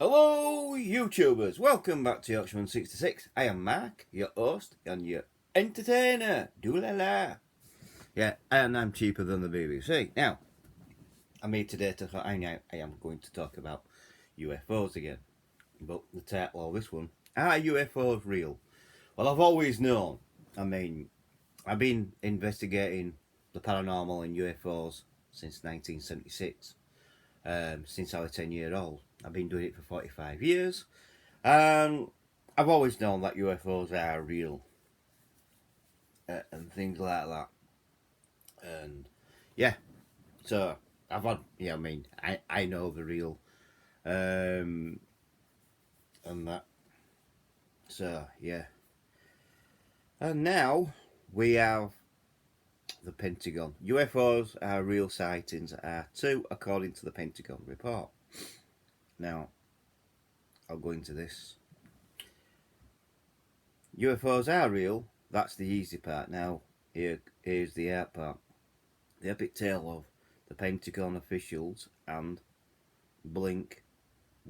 Hello YouTubers, welcome back to Yorkshireman66. I am Mark, your host and your entertainer. Doo-la-la. Yeah, and I'm cheaper than the BBC. Now, I'm here today to I am going to talk about UFOs again. But the title of this one, are UFOs real? Well, I've always known. I've been investigating the paranormal and UFOs since 1976. Since I was 10 years old. I've been doing it for 45 years. And I've always known that UFOs are real. And things like that. And yeah, so I've had, I know the real. And that. So, yeah. And now we have the Pentagon. UFOs are real sightings are true according to the Pentagon report. Now, I'll go into this. UFOs are real. That's the easy part. Now, here's the hard part. The epic tale of the Pentagon officials and Blink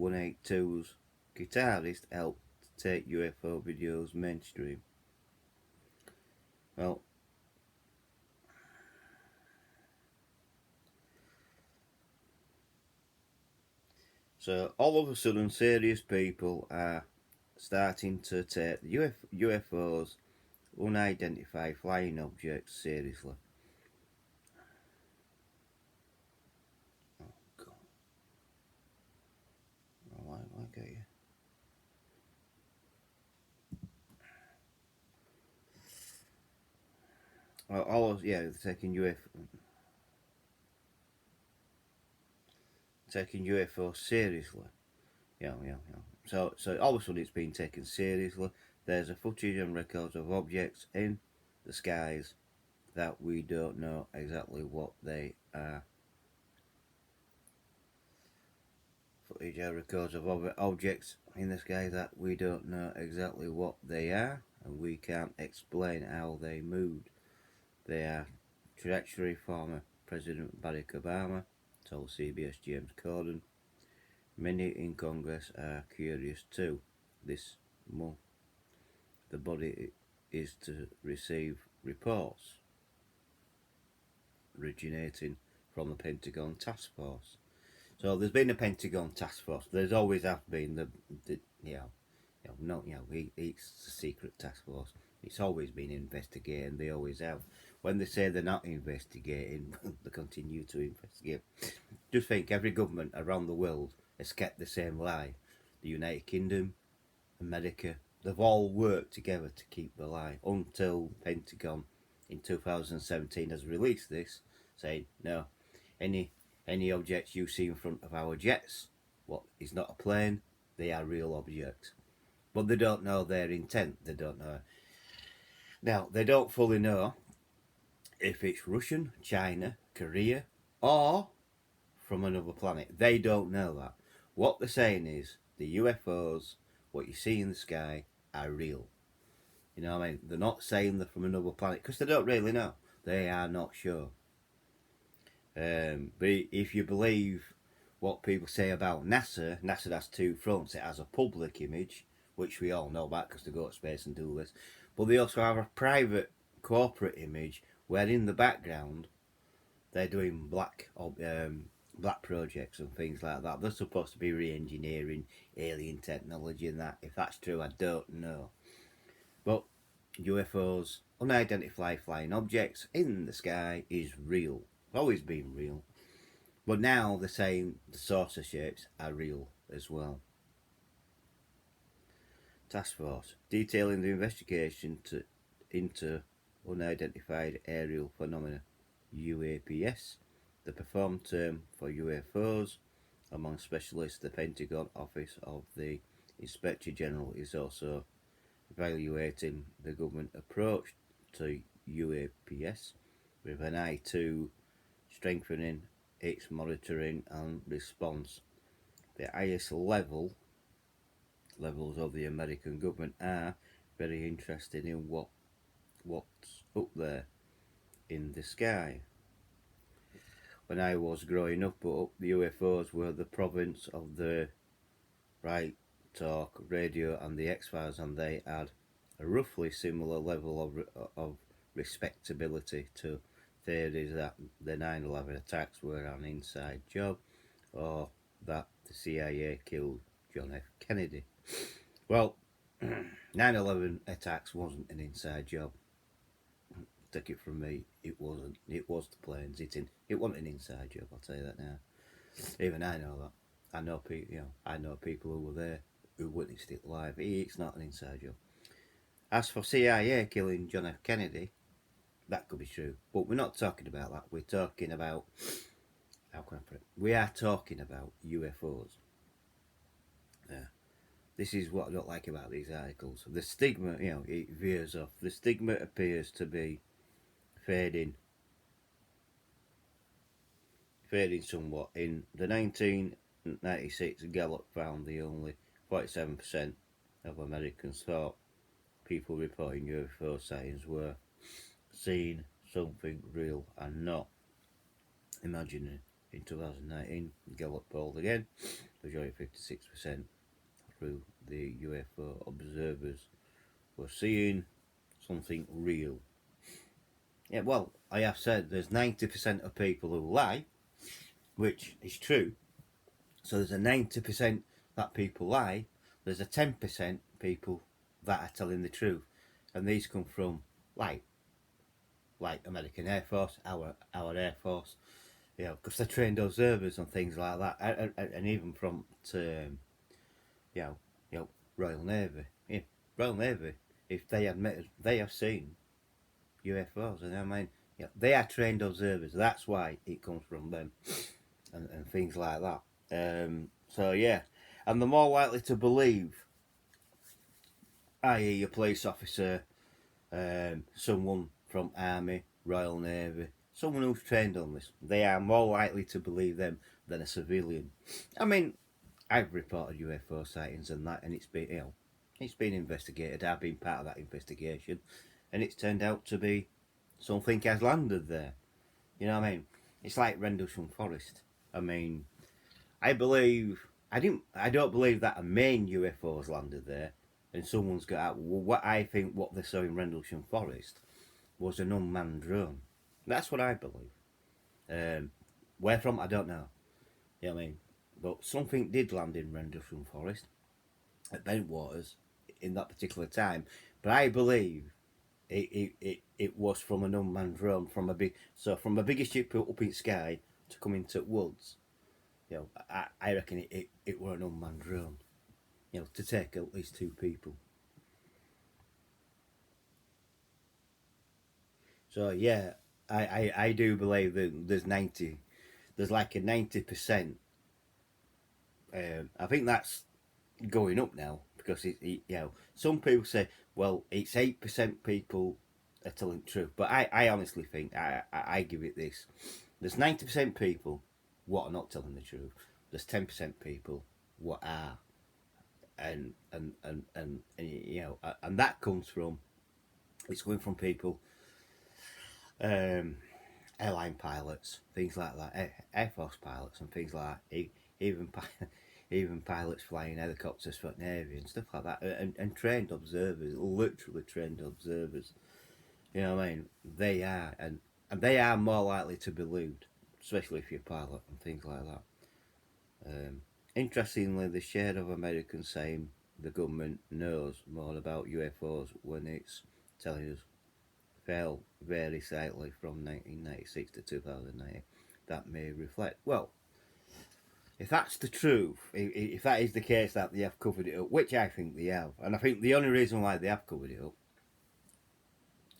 182's guitarist helped take UFO videos mainstream. Well, so all of a sudden, serious people are starting to take the UFOs, unidentified flying objects, seriously. Oh God! Why get you? Well, they're taking UFOs seriously. Yeah. So all of a sudden it's been taken seriously. There's a footage and records of objects in the skies that we don't know exactly what they are. Footage and records of objects in the sky that we don't know exactly what they are, and we can't explain how they moved. They are trajectory former President Barack Obama told CBS James Corden. Many in Congress are curious too. This month, the body is to receive reports originating from the Pentagon Task Force. So there's been a Pentagon Task Force. There's always have been it's a secret task force. It's always been investigating. They always have. When they say they're not investigating, they continue to investigate. Just think, every government around the world has kept the same lie. The United Kingdom, America, they've all worked together to keep the lie until Pentagon in 2017 has released this, saying no, any objects you see in front of our jets, what is not a plane, they are real objects. But they don't know their intent. They don't know. Now, they don't fully know if it's Russian, China, Korea, or from another planet. They don't know that. What they're saying is the UFOs, what you see in the sky, are real. You know what I mean? They're not saying they're from another planet because they don't really know. They are not sure. But if you believe what people say about NASA has two fronts. It has a public image, which we all know about because they go to space and do this. But they also have a private corporate image where in the background they're doing black projects and things like that. They're supposed to be re-engineering alien technology and that. If that's true, I don't know. But UFOs, unidentified flying objects in the sky, is real. It's always been real. But now they're saying the saucer shapes are real as well. Task Force, detailing the investigation into unidentified aerial phenomena, UAPS, the preferred term for UFOs among specialists. The Pentagon Office of the Inspector General is also evaluating the government approach to UAPS with an eye to strengthening its monitoring and response. The highest levels of the American government are very interested in what's up there in the sky. When I was growing up, the UFOs were the province of the right, talk, radio, and the X-Files, and they had a roughly similar level of respectability to theories that the 9/11 attacks were an inside job, or that the CIA killed John F. Kennedy. Well, 9/11 attacks wasn't an inside job. Take it from me, it wasn't. It was the planes hitting. It wasn't an inside job. I'll tell you that now. Even I know that. I know people. I know people who were there who witnessed it live. It's not an inside job. As for CIA killing John F. Kennedy, that could be true, but we're not talking about that. We're talking about, how can I put it? We are talking about UFOs. Yeah. This is what I don't like about these articles. The stigma, it veers off. The stigma appears to be fading somewhat. In the 1996 Gallup found the only 47% of Americans thought people reporting UFO sightings were seeing something real and not imagining. In 2019, Gallup polled again, majority 56% through the UFO observers were seeing something real. Yeah, well, I have said there's 90% of people who lie, which is true. So there's a 90% that people lie. There's a 10% people that are telling the truth, and these come from like American Air Force, our Air Force, because they're trained observers and things like that, and even from you know, Royal Navy. Yeah, Royal Navy, if they admit they have seen UFOs, and I mean, they are trained observers. That's why it comes from them, and things like that. So yeah, and they're more likely to believe, i.e., a police officer, someone from Army, Royal Navy, someone who's trained on this. They are more likely to believe them than a civilian. I mean, I've reported UFO sightings and that, and it's been investigated. I've been part of that investigation, and it's turned out to be something has landed there. You know what I mean? It's like Rendlesham Forest. I mean, I don't believe that a main UFO has landed there, and someone's got out. Well, what they saw in Rendlesham Forest was an unmanned drone. That's what I believe. Where from, I don't know. You know what I mean? But something did land in Rendlesham Forest at Bentwaters in that particular time. But I believe it was from an unmanned drone from a bigger ship up in the sky to come into woods. I reckon it were an unmanned drone. To take at least two people. So yeah, I do believe that there's like a 90%. I think that's going up now because some people say, well, it's 8% people are telling the truth, but I honestly think I give it this: there's 90% people what are not telling the truth. There's 10% people what are, and that comes from, it's coming from people, airline pilots, things like that, Air Force pilots and things like that, even even pilots flying helicopters for the Navy and stuff like that, and trained observers, literally trained observers. You know what I mean? They are, and they are more likely to be believed, especially if you're a pilot and things like that. Interestingly, the share of Americans saying the government knows more about UFOs when it's telling us fell very slightly from 1996 to 2009. That may reflect, well, if that's the truth, if that is the case that they have covered it up, which I think they have, and I think the only reason why they have covered it up,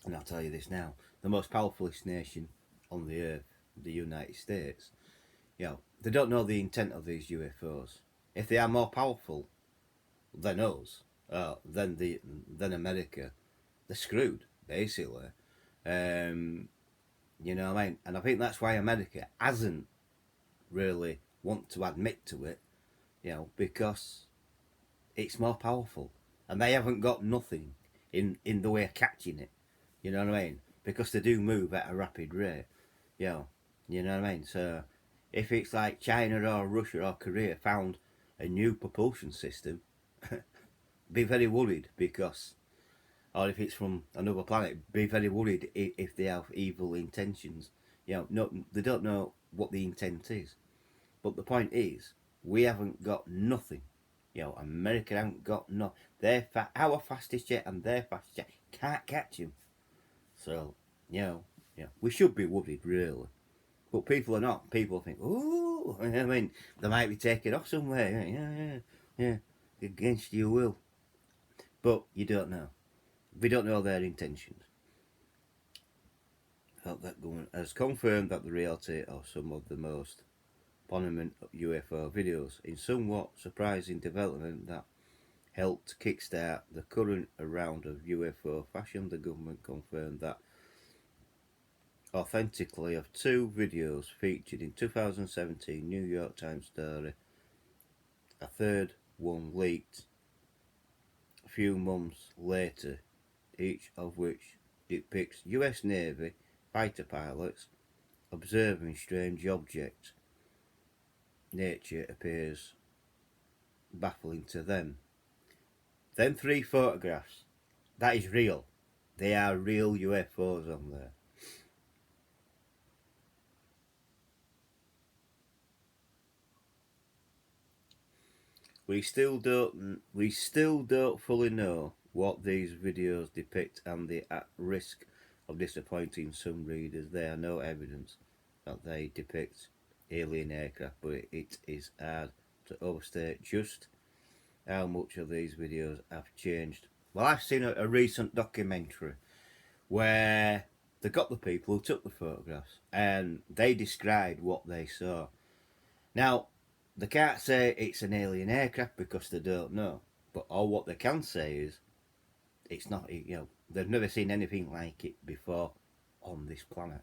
and I'll tell you this now, the most powerfulest nation on the earth, the United States, they don't know the intent of these UFOs. If they are more powerful than us, than America, they're screwed, basically. You know what I mean? And I think that's why America hasn't really want to admit to it, because it's more powerful, and they haven't got nothing in the way of catching it. You know what I mean? Because they do move at a rapid rate. You know what I mean? So if it's like China or Russia or Korea found a a new propulsion system, be very worried because, or if it's from another planet, be very worried if they have evil intentions. No, they don't know what the intent is. But the point is, we haven't got nothing. America haven't got no. Our fastest jet and their fastest jet can't catch him. So, we should be worried, really. But people are not. People think, oh, I mean, they might be taking off somewhere. Yeah, against your will. But you don't know. We don't know their intentions. That government has confirmed that the reality of some of the most prominent UFO videos, in somewhat surprising development that helped kickstart the current round of UFO fashion. The government confirmed that authentically of two videos featured in 2017 New York Times story. A third one leaked a few months later, each of which depicts US Navy fighter pilots observing strange objects. Nature appears baffling to them. Them 3 photographs, that is real. They are real UFOs on there. We still don't fully know what these videos depict and the at risk of disappointing some readers. There are no evidence that they depict alien aircraft, but it is hard to overstate just how much of these videos have changed. Well, I've seen a recent documentary where they got the people who took the photographs and they described what they saw. Now, they can't say it's an alien aircraft because they don't know. But all what they can say is it's not, they've never seen anything like it before on this planet.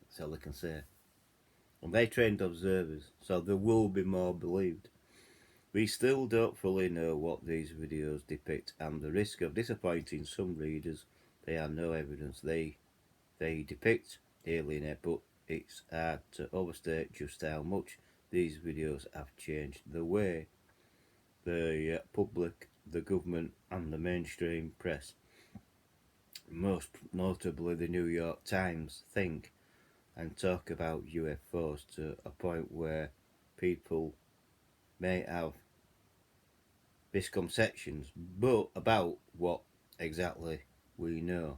That's all they can say. And they trained observers, so there will be more believed. We still don't fully know what these videos depict, and the risk of disappointing some readers, there are no evidence they depict alien air, but it's hard to overstate just how much these videos have changed the way the public, the government, and the mainstream press, most notably the New York Times, think and talk about UFOs to a point where people may have misconceptions but about what exactly we know.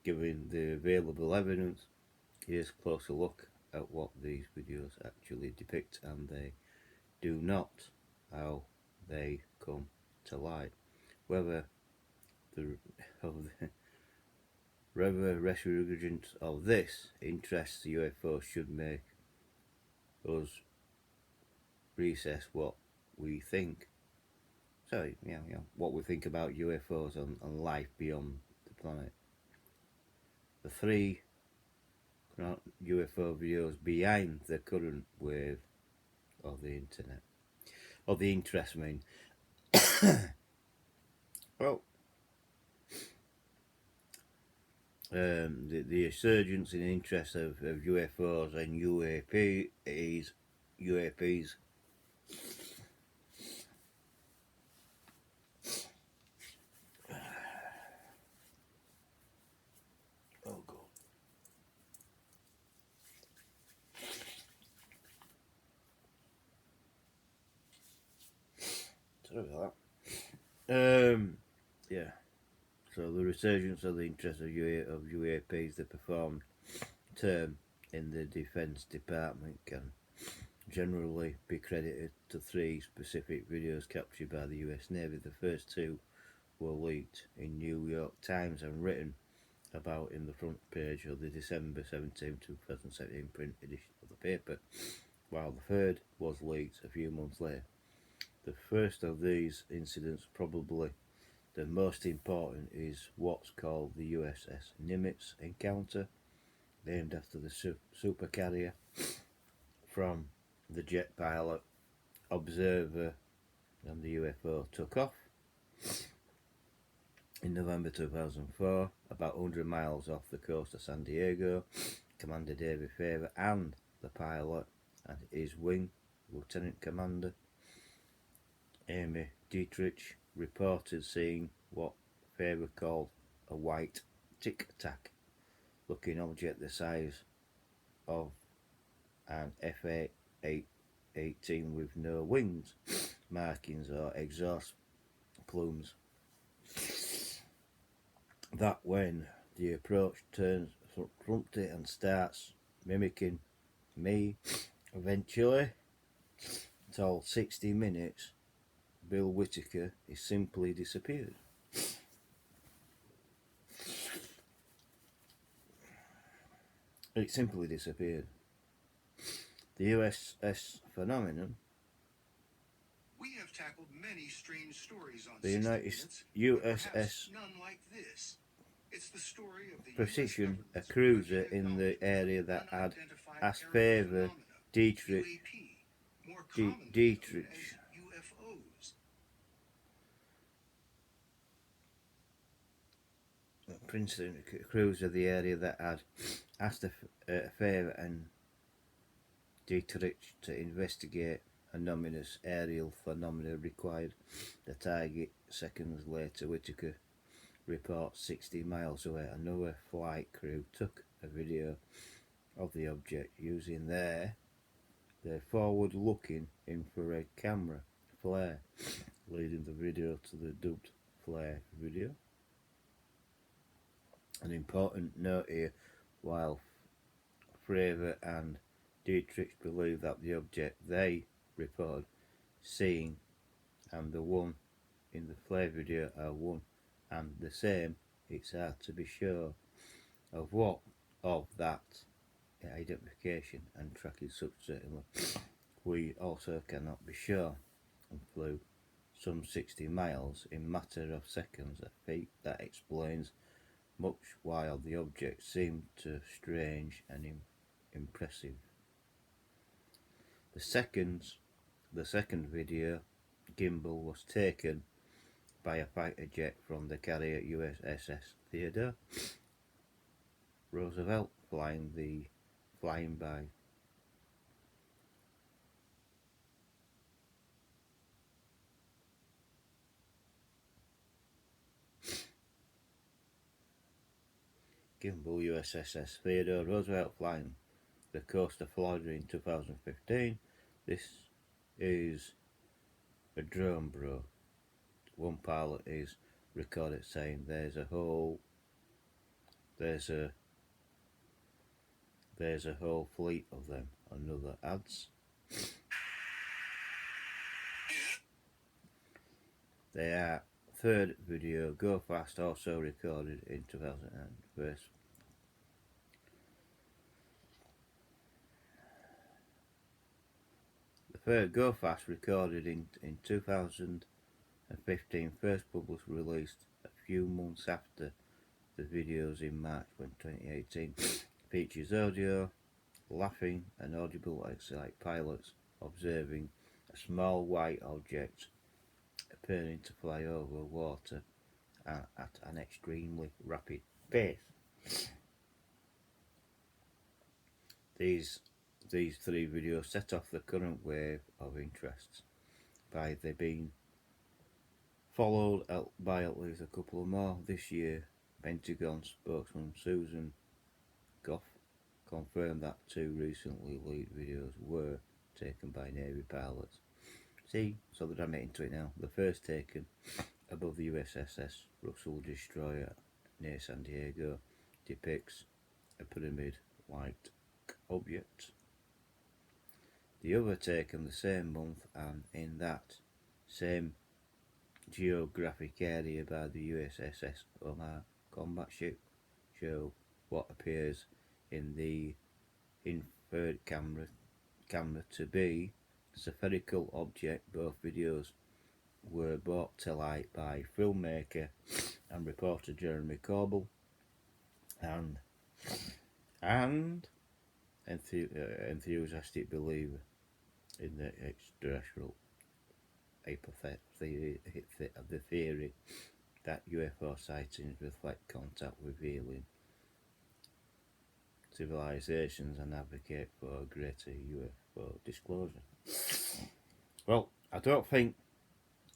Given the available evidence, here's a closer look at what these videos actually depict, and they do not how they come to light. Whether the resurgence of this interests the UFO should make us reassess what we think. So, what we think about UFOs and life beyond the planet. The 3 UFO videos behind the current wave of the internet. Of the interest, I mean. Well, the resurgence in interest of UFOs and UAPs. Oh God. Sorry about that. Yeah. So the resurgence of the interest of UAPs, the performed term in the Defence Department, can generally be credited to 3 specific videos captured by the US Navy. The first 2 were leaked in New York Times and written about in the front page of the December 17, 2017 print edition of the paper, while the third was leaked a few months later. The first of these incidents, probably the most important, is what's called the USS Nimitz encounter, named after the supercarrier from the jet pilot observer, and the UFO took off in November 2004, about 100 miles off the coast of San Diego. Commander David Faber and the pilot and his wing, Lieutenant Commander Amy Dietrich reported seeing what Faber called a white tic-tac looking object the size of an F-18 with no wings, markings or exhaust plumes. That when the approach turns from it and starts mimicking me, eventually, told 60 Minutes, Bill Whitaker is simply disappeared. It simply disappeared. The USS phenomenon. We have tackled many strange stories on The 60 United Minutes, USS none like this. It's the story of the Precision, US a cruiser in the area that had asked Faber Dietrich UAP, more commonly Dietrich known as UFOs. Princeton cruiser, the area that had asked Faber and Dietrich to investigate anomalous aerial phenomena required the target. Seconds later, Whitaker reports 60 miles away. Another flight crew took a video of the object using their forward-looking infrared camera flare, leading the video to the dubbed flare video. An important note here: while Fravor and Dietrich believe that the object they reported seeing and the one in the flare video are one and the same, it's hard to be sure of that identification and tracking certainly. We also cannot be sure, and flew some 60 miles in matter of seconds, a feat that explains much while the object seemed too strange and impressive. The second video gimbal was taken by a fighter jet from the carrier USS Theodore Roosevelt flying by. Gimbal USS Theodore Roosevelt flying the coast of Florida in 2015. This is a drone, bro. One pilot is recorded saying there's a whole fleet of them. Another adds. Their third video, Go Fast, also recorded in 2001. The third Go Fast recorded in 2015, first published released a few months after the videos in March 2018. Features audio, laughing and audible like pilots observing a small white object appearing to fly over water at an extremely rapid pace. These three videos set off the current wave of interest by they being followed by at least a couple more this year. Pentagon spokesman Susan Goff confirmed that two recently leaked videos were taken by Navy pilots. See, so they're admitting to it now. The first taken above the USS Russell destroyer near San Diego depicts a pyramid-like object. The other taken the same month and in that same geographic area by the USS Omar combat ship show what appears in the infrared camera to be a spherical object. Both videos were brought to light by filmmaker and reporter Jeremy Corbell and enthusiastic believer in the extraterrestrial the theory that UFO sightings reflect contact revealing civilizations and advocate for greater UFO disclosure. Well, I don't think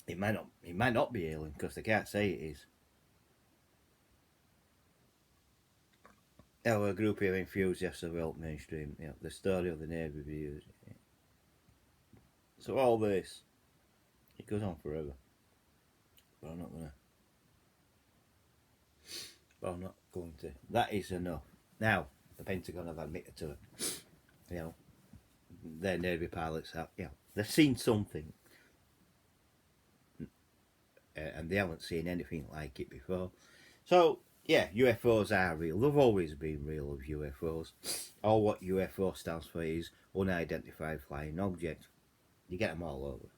It might not be alien because they can't say it is. Our group of enthusiasts have helped mainstream, the story of the Navy views. So all this, it goes on forever. But I'm not gonna. But I'm not going to. That is enough. Now, the Pentagon have admitted to it. Their Navy pilots have, they've seen something, and they haven't seen anything like it before. So, UFOs are real. They've always been real of UFOs. All what UFO stands for is unidentified flying object. You get them all over.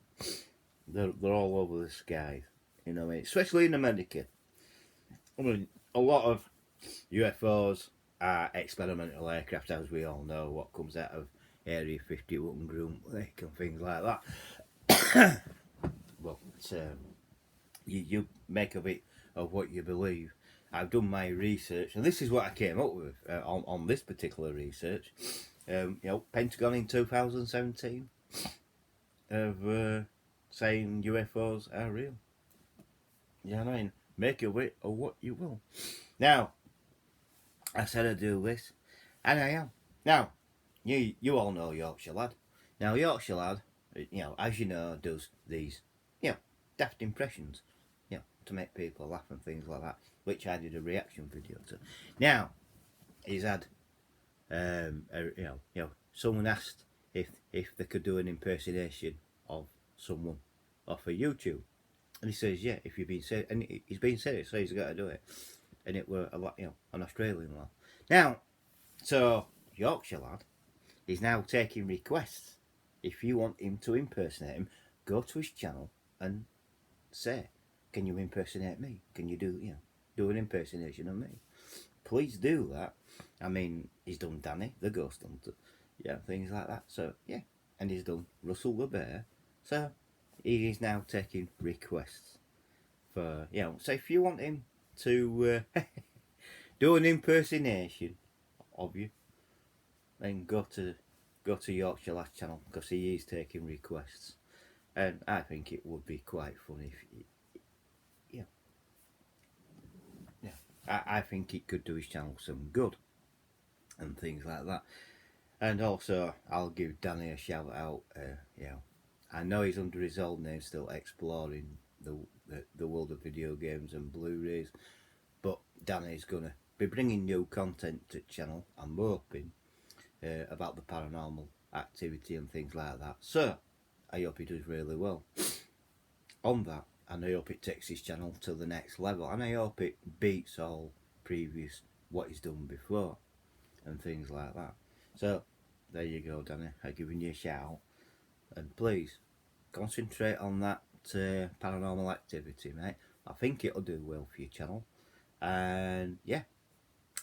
They're all over the sky. You know what I mean? Especially in America. I mean, a lot of UFOs are experimental aircraft, as we all know, what comes out of Area 51 Groom Lake and things like that. Well, it's, you make of it of what you believe. I've done my research, and this is what I came up with on this particular research. Pentagon in 2017 of saying UFOs are real. You know what I mean? Make of it or what you will. Now, I said I'd do this, and I am. Now, you all know Yorkshire Lad. Now, Yorkshire Lad, as you know, does these, daft impressions, to make people laugh and things like that, which I did a reaction video to. Now, he's had, someone asked if they could do an impersonation of someone off of YouTube, and he says, yeah, if you've been serious, and he's been serious, so he's got to do it, and it were a lot, an Australian lad. Now, so Yorkshire Lad is now taking requests. If you want him to impersonate him, go to his channel and say, can you impersonate me? Can you do an impersonation of me? Please do that. I mean, he's done Danny, the ghost hunter, things like that. So, and he's done Russell the bear. So, he is now taking requests for, so if you want him to do an impersonation of you, then go to Yorkshire Last channel, because he is taking requests, and I think it would be quite funny if I think it could do his channel some good and things like that. And also, I'll give Danny a shout out. I know he's under his old name still, exploring the world of video games and Blu-rays, but Danny's gonna be bringing new content to the channel, I'm hoping, about the paranormal activity and things like that. So I hope he does really well on that, and I hope it takes his channel to the next level, and I hope it beats all previous what he's done before and things like that. So there you go, Danny, I'm giving you a shout, and please concentrate on that paranormal activity, mate. I think it'll do well for your channel, and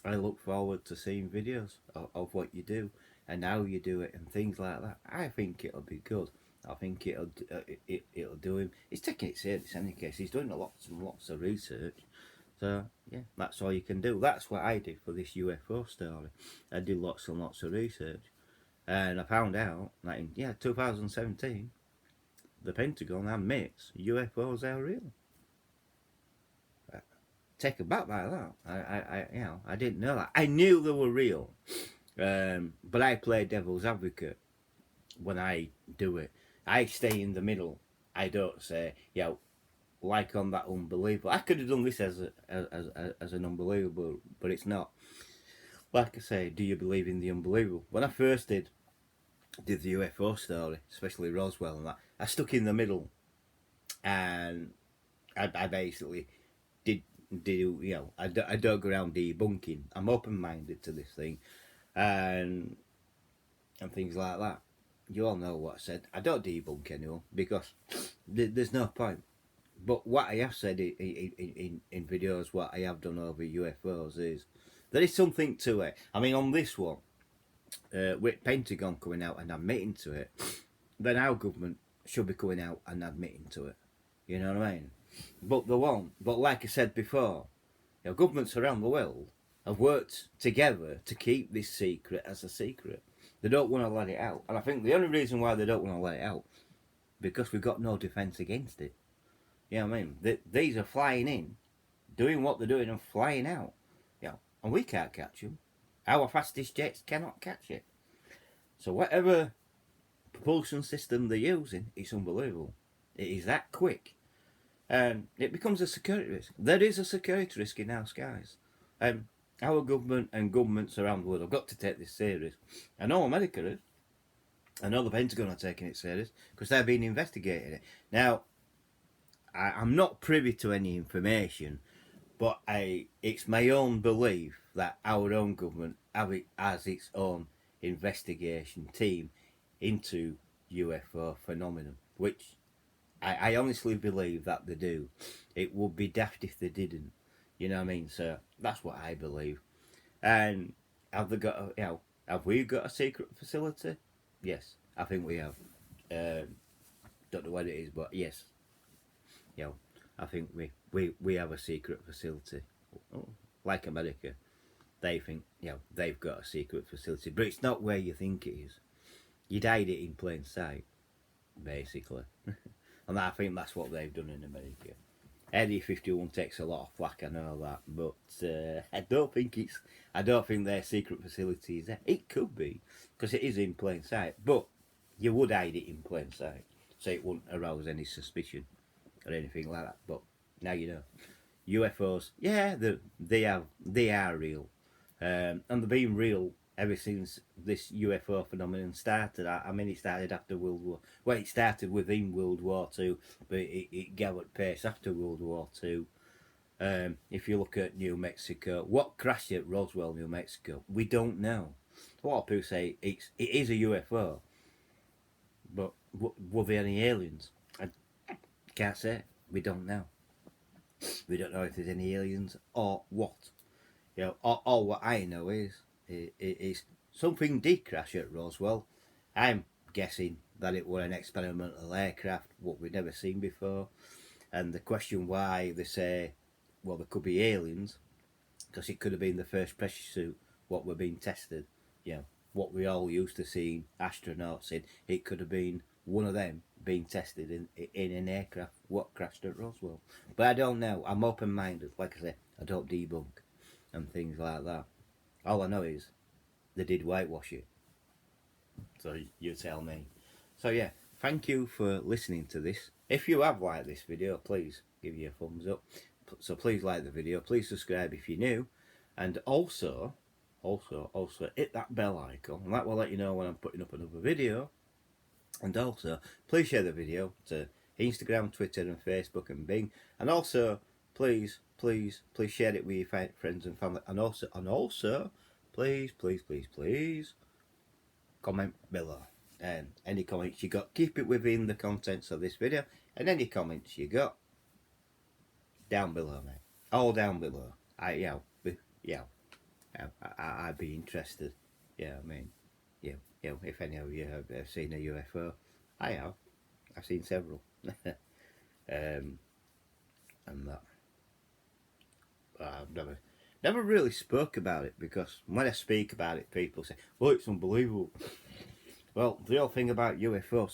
I look forward to seeing videos of what you do and how you do it and things like that. I think it'll be good. I think it'll do him. He's taking it serious in any case. He's doing lots of research. So that's all you can do. That's what I did for this UFO story. I did lots and lots of research, and I found out that in 2017, the Pentagon admits UFOs are real. Taken back by that. I didn't know that. I knew they were real, but I play devil's advocate when I do it. I stay in the middle. I don't say, like on that unbelievable. I could have done this as an unbelievable, but it's not. Like I say, do you believe in the unbelievable? When I first did the UFO story, especially Roswell and that, I stuck in the middle, and I basically did I don't go around debunking. I'm open-minded to this thing, and things like that. You all know what I said. I don't debunk anyone because there's no point. But what I have said in videos, what I have done over UFOs, is there is something to it. I mean, on this one, with Pentagon coming out and admitting to it, then our government should be coming out and admitting to it. You know what I mean? But they won't. But like I said before, governments around the world have worked together to keep this secret as a secret. They don't want to let it out. And I think the only reason why they don't want to let it out, because we've got no defence against it. You know what I mean? These are flying in, doing what they're doing and flying out. You know, and we can't catch them. Our fastest jets cannot catch it. So whatever propulsion system they're using, it's unbelievable. It is that quick. And it becomes a security risk. There is a security risk in our skies. Our government and governments around the world have got to take this serious. I know America is. I know the Pentagon are taking it serious because they've been investigating it. Now, I'm not privy to any information, but it's my own belief that our own government has its own investigation team into UFO phenomenon, which I honestly believe that they do. It would be daft if they didn't. You know what I mean? So that's what I believe. And have they got? Have we got a secret facility? Yes, I think we have. Don't know what it is, but yes, I think we have a secret facility. Oh, like America, they think they've got a secret facility, but it's not where you think it is. You'd hide it in plain sight, basically. And I think that's what they've done in America. Area 51 takes a lot of flack, I know that, but I don't think their secret facility is there. It could be, because it is in plain sight, but you would hide it in plain sight, so it wouldn't arouse any suspicion or anything like that. But now you know. UFOs, yeah, they are real, and they've been real ever since this UFO phenomenon started. I mean, it started after World War. Well, it started within World War Two, but it gathered pace after World War Two. If you look at New Mexico, what crashed at Roswell, New Mexico, we don't know. A lot of people say it is a UFO, but were there any aliens? I can't say. We don't know. We don't know if there's any aliens or what. All what I know is something did crash at Roswell. I'm guessing that it were an experimental aircraft, what we'd never seen before. And the question why they say, well, there could be aliens, because it could have been the first pressure suit what were being tested. What we all used to seeing astronauts in. It could have been one of them being tested in an aircraft what crashed at Roswell. But I don't know. I'm open minded. Like I say, I don't debunk and things like that. All I know is they did whitewash it. So you tell me. So yeah, thank you for listening to this. If you have liked this video, please give you a thumbs up. So please like the video. Please subscribe if you're new, and also hit that bell icon, and that will let you know when I'm putting up another video. And also, please share the video to Instagram, Twitter, and Facebook, and Bing. And also, please share it with your friends and family. And also, please comment below. And any comments you got, keep it within the contents of this video. And any comments you got, down below, mate. All down below. I'd be interested. Yeah, I mean, if any of you have seen a UFO, I have. I've seen several. And that. I've never really spoke about it, because when I speak about it, people say, "Oh, it's unbelievable." Well, the whole thing about UFO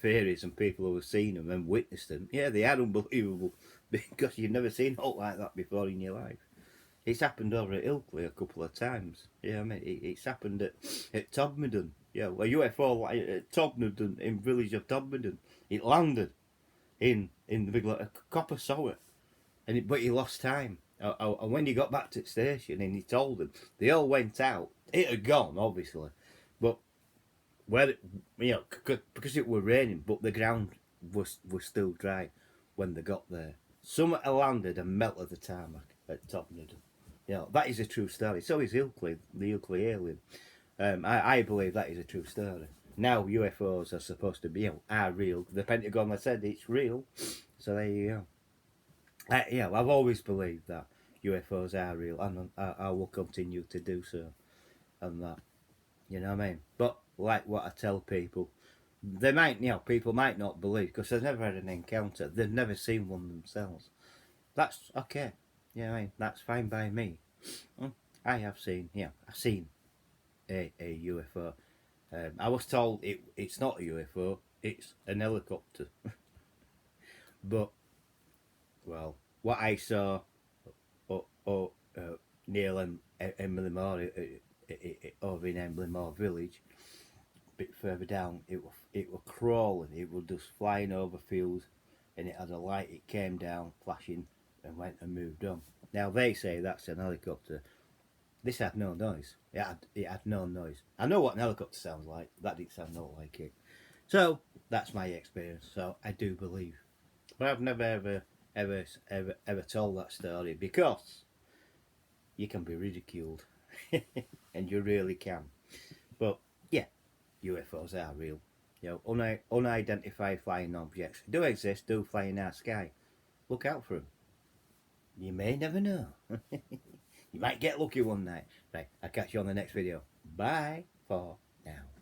theories and people who have seen them and witnessed them, yeah, they are unbelievable, because you've never seen aught like that before in your life. It's happened over at Ilkley a couple of times. Yeah, I mean, it's happened at Todmorden. Yeah, a UFO at Todmorden, in village of Todmorden. It landed in the big copper socket, but he lost time. And when he got back to the station and he told them, they all went out. It had gone, obviously, but because it were raining, but the ground was still dry when they got there. Some had landed and melted the tarmac at Todmorden. That is a true story. So is Ilkley, the Ilkley alien. I believe that is a true story. Now UFOs are supposed to be, are real. The Pentagon has said it's real. So there you go. I've always believed that UFOs are real, and I will continue to do so. And that, you know what I mean? But like what I tell people, people might not believe, because they've never had an encounter. They've never seen one themselves. That's okay. I mean, that's fine by me. I have seen, I've seen a UFO. I was told it's not a UFO, it's an helicopter. But Well, what I saw near Emily Moore, over in Emily Moore village, a bit further down, it was crawling. It was just flying over fields, and it had a light. It came down, flashing, and went and moved on. Now they say that's an helicopter. This had no noise. It had no noise. I know what an helicopter sounds like. That didn't sound not like it. So that's my experience. So I do believe, but I've never ever told that story because you can be ridiculed, and you really can. But yeah, UFOs are real. You know, unidentified flying objects do exist, do fly in our sky. Look out for them. You may never know. You might get lucky one night. Right, I'll catch you on the next video. Bye for now.